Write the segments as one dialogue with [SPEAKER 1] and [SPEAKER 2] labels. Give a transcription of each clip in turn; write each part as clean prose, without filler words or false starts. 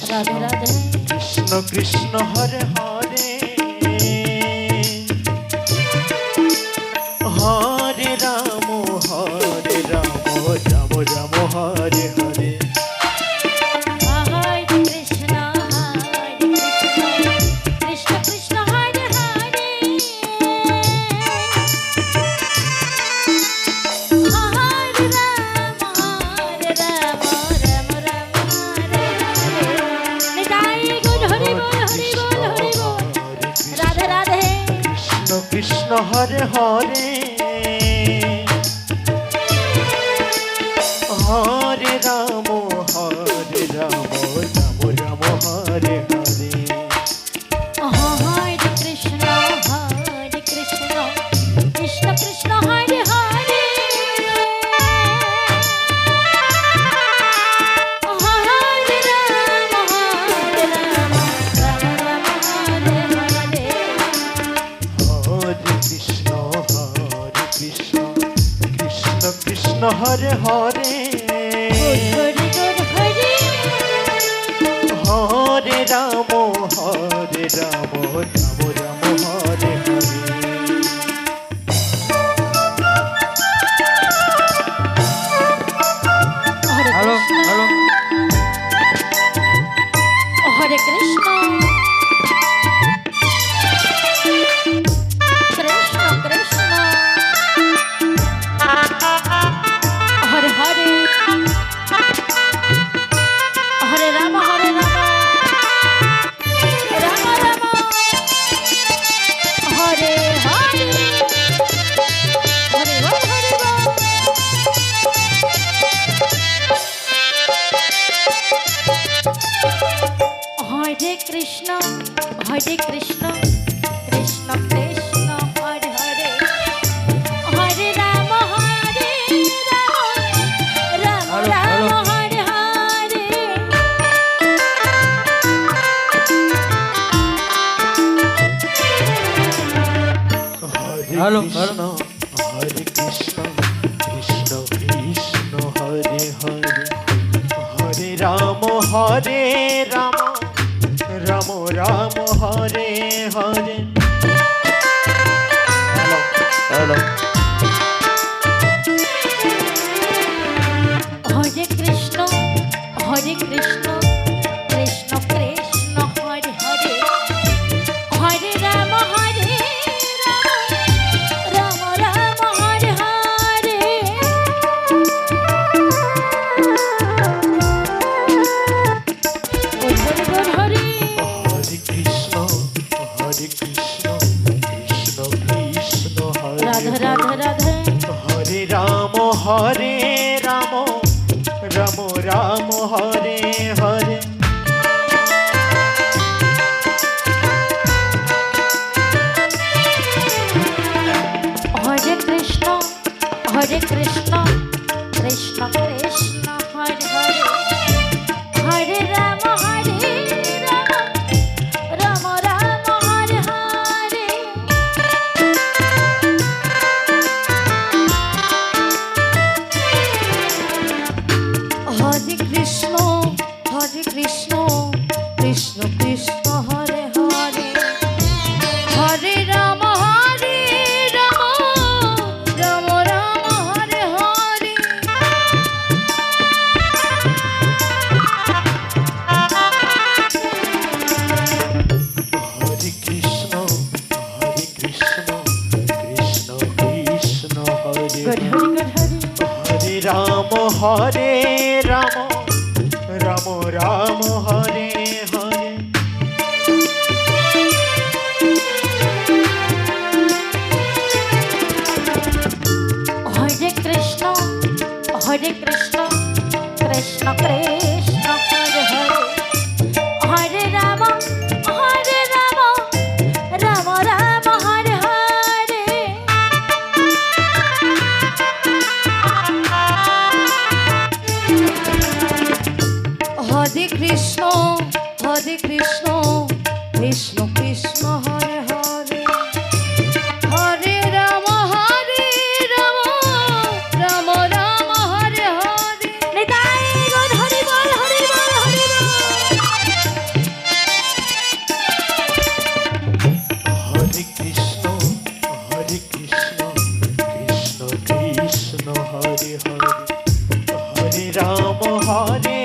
[SPEAKER 1] Radhe Radhe.
[SPEAKER 2] Krishna Krishna Hare Hare Hare Ram Ram Ram Ram Hare Hare.
[SPEAKER 1] হরে Krishna Krishna Krishna Hare Hare Hare Ram Ram Ram Hare Hare. Nitai Gour Hari বল Hari বল Hari বল। Radhe Radhe.
[SPEAKER 2] Krishna Krishna Hare Hare Hare Ram Ram Ram Hare Hare.
[SPEAKER 1] হরে Krishna Krishna Krishna Hare Hare Hare Ram Ram Ram Hare Hare.
[SPEAKER 2] হরে Krishna Krishna Krishna Hare Hare
[SPEAKER 1] Hari Gour Hari
[SPEAKER 2] হরে Ram Ram Ram Hare Hare.
[SPEAKER 1] হরে Krishna হরে Krishna Krishna Krishna Hare Hare Hare Ram Ram Ram Hare Hare Hare বল হরে বল। হরে Krishna Krishna Krishna Hare Hare Hare Ram Ram Ram Hare Hare.
[SPEAKER 2] হরে Krishna Krishna Krishna Hare Hare Hare Ram Ram Ram Hare Hare. Hello
[SPEAKER 1] হরে Krishna Krishna Krishna Krishna Hare Hare Hare Ram Ram Ram Hare Hare. Hari বল Hari
[SPEAKER 2] হরে Krishna Krishna Krishna হরে
[SPEAKER 1] Radhe Radhe Radhe.
[SPEAKER 2] হরে Ram Ram Ram Hare Hare.
[SPEAKER 1] হরে Krishna Krishna Krishna Krishna Hare Hare Hare Ram Ram Ram Hare Hare. হরে Krishna Krishna Krishna Hare Hare Hare Ram Ram Ram Hare Hare.
[SPEAKER 2] হরে Krishna Krishna Krishna হরে
[SPEAKER 1] god Hari
[SPEAKER 2] হরে Ram Ram Ram Hare Hare.
[SPEAKER 1] হরে Krishna Krishna Krishna Krishna Hare Hare Hare Ram Ram Ram Hare Hare. হরে Krishna Krishna Krishna Hare Hare Hare Ram Ram Ram Hare Hare. Nitai Gour Hari বল
[SPEAKER 2] Ram হরে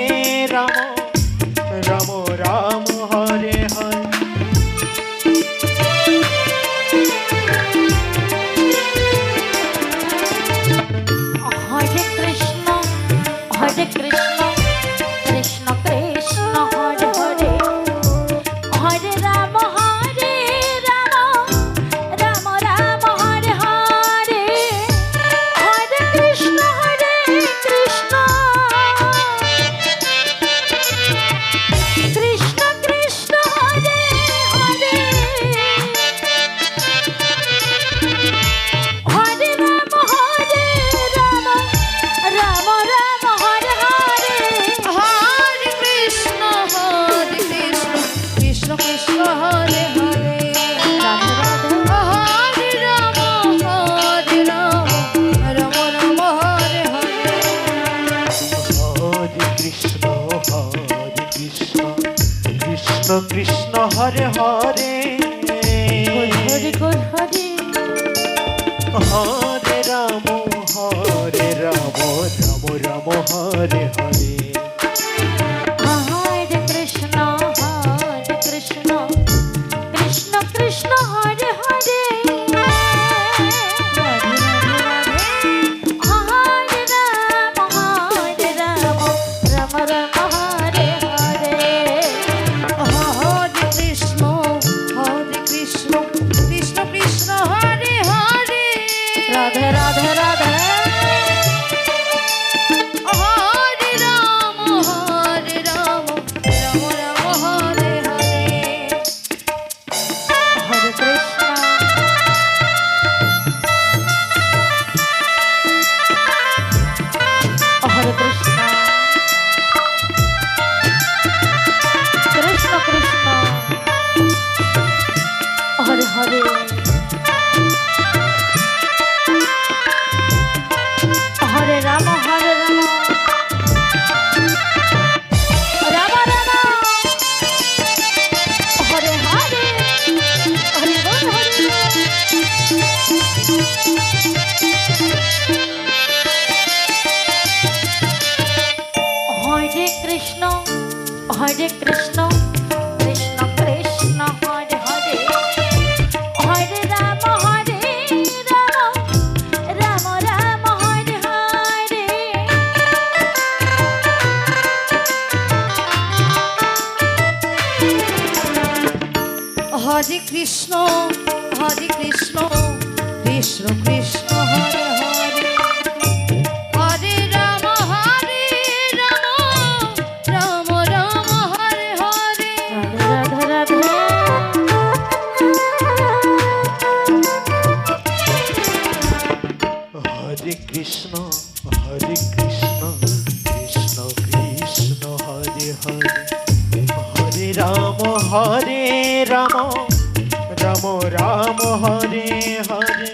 [SPEAKER 2] Ram Ram Ram Hare Hare
[SPEAKER 1] Hare Krishna Krishna Krishna Hare Hare Hare Ram Ram Ram Hare Hare Hare Krishna Krishna Krishna Hare Hare Hare Ram Ram Ram Hare Hare Hare Krishna Krishna Krishna Hare Hare Radhe Radhe হরে Ram Ram Ram Hare Hare
[SPEAKER 2] Hare Krishna Krishna Krishna Hare Hare
[SPEAKER 1] Hare Hare
[SPEAKER 2] Hare Ram Ram Ram Hare Hare
[SPEAKER 1] Hare Krishna Krishna Krishna Hare Hare Hare Ram Ram Ram Hare Hare Hare Krishna Krishna Krishna Hare Hare Radhe Radhe Radhe হরে Ram Ram Ram Hare Hare Hare Krishna হরে Krishna Krishna Krishna Hare Hare Hare Ram Ram Ram Hare Hare Hare বল Hare Hare Krishna Krishna Krishna Hare Hare Hare Ram Ram Ram Hare Hare Hare Krishna Krishna Krishna Hare Hare Hare Ram Ram Ram Hare Hare Radhe Radhe
[SPEAKER 2] হরে Krishna Krishna Krishna Hare Hare Hare Ram Ram Ram Hare Hare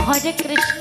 [SPEAKER 1] Hare Krishna